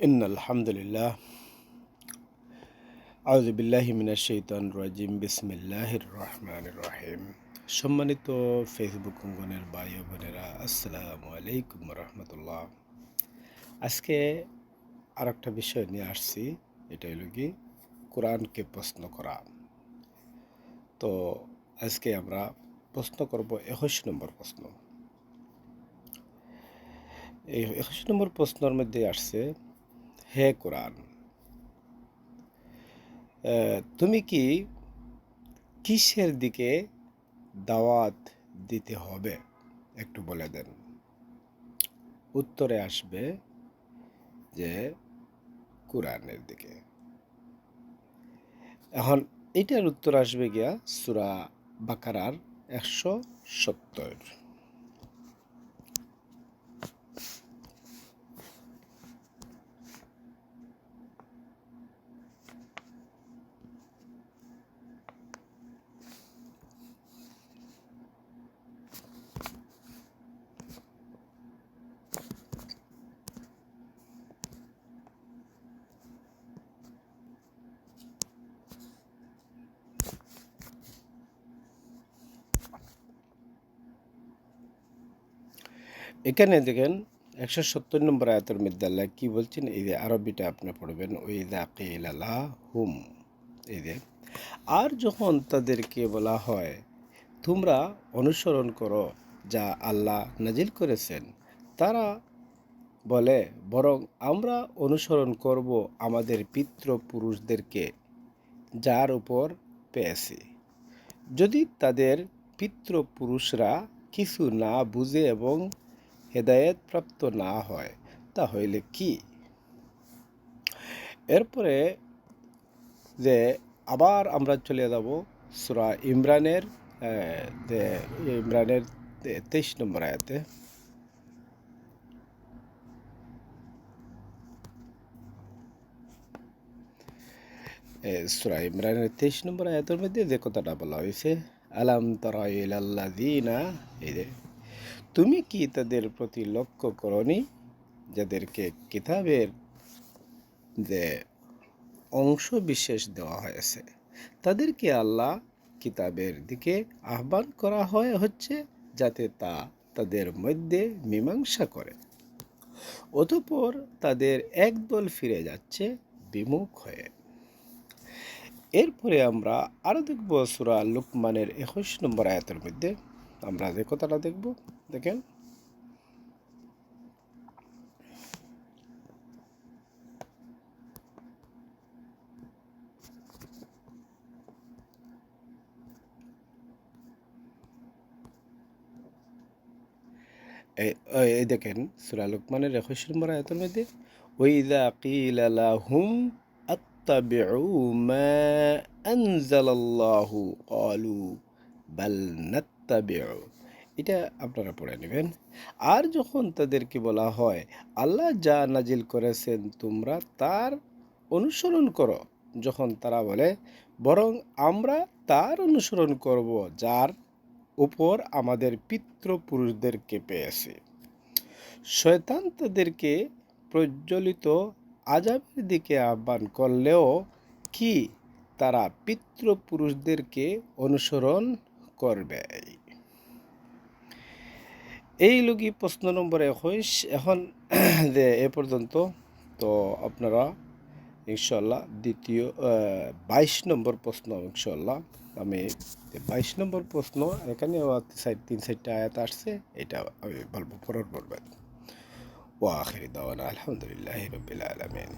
ইন্নাল হামদুলিল্লাহ আউযু বিল্লাহি মিনাশ শাইতানির রাজিম বিসমিল্লাহির রহমানির রহিম। সম্মানিত ফেসবুক অঙ্গনের ভাই ও বোনেরা, আসসালামু আলাইকুম রহমতুল্লাহ। আজকে আরেকটা বিষয় নিয়ে আসছি, এটা হলো কি কোরআনকে প্রশ্ন করা। তো আজকে আমরা প্রশ্ন করব 21 নম্বর প্রশ্ন। এই 21 নম্বর প্রশ্নের মধ্যে আসছে, হে কোরআন, তুমি কি কিসের দিকে দাওয়াত দিতে হবে একটু বলে দেন। উত্তরে আসবে যে কোরআনের দিকে। এখন এটার উত্তর আসবে গিয়া সূরা বাকারার 170। এখানে দেখেন 170 নম্বর আয়াতের মধ্যে আল্লাহ কি বলছেন, এই যে আরবিটা আপনি পড়বেন, ওয়াইযা কিলা লাহুম, এই যে আর যখন তাদেরকে বলা হয় তোমরা অনুসরণ করো যা আল্লাহ নাজিল করেছেন, তারা বলে বরং আমরা অনুসরণ করব আমাদের পিতৃপুরুষদেরকে যার উপর পেয়েছি। যদি তাদের পিতৃপুরুষরা কিছু না বুঝে এবং হেদায়েত প্রাপ্ত না হয় তাহলে কি? এরপরে যে আবার আমরা চলে যাব সূরা ইমরানের 23 নম্বর আয়াতে। সূরা ইমরানের 23 নম্বর আয়াতের মধ্যে যে কথাটা বলা হয়েছে, আলাম তারা ইলাল্লাযীনা, এই যে তুমি কি তাদের প্রতি লক্ষ্য করনি যাদেরকে কিতাবের যে অংশ বিশেষ দেওয়া হয়েছে, তাদেরকে আল্লাহ কিতাবের দিকে আহ্বান করা হচ্ছে যাতে তা তাদের মধ্যে মীমাংসা করে, অতঃপর তাদের একদল ফিরে যাচ্ছে বিমুখ হয়ে। এরপরে আমরা আরও দেখব সূরা লুকমানের 21 নম্বর আয়াতের মধ্যে আমরা যে কথাটা দেখব, দেখেন এই দেখেন সূরা লুকমানের 21 নম্বর আয়াতের মধ্যে, ওয়াইযা কিলা লাহুম আত্তাবিউ মা আনজালাল্লাহু ক্বালু বাল নাত্তাবিউ, এটা আপনারা পড়ে নেবেন। আর যখন তাদেরকে বলা হয় আল্লাহ যা নাজিল করেছেন তোমরা তার অনুসরণ করো, যখন তারা বলে বরং আমরা তার অনুসরণ করব যার উপর আমাদের পিতৃপুরুষদেরকে পেয়েছে। শয়তান তাদেরকে প্রজ্বলিত আযাবের দিকে আহ্বান করলেও কি তারা পিতৃপুরুষদেরকে অনুসরণ করবে? এই লোকই প্রশ্ন নম্বর 21। এখন যে এ পর্যন্ত, তো আপনারা ইনশাল্লাহ দ্বিতীয় 22 নম্বর প্রশ্ন ইনশাল্লাহ আমি 22 নম্বর প্রশ্ন, এখানে 3-4টা আয়াত আসছে, এটা আমি বলবো পরের পর্বে। ওয়া আখিরি দাওয়ানা আলহামদুলিল্লাহি রাব্বিল আলামিন।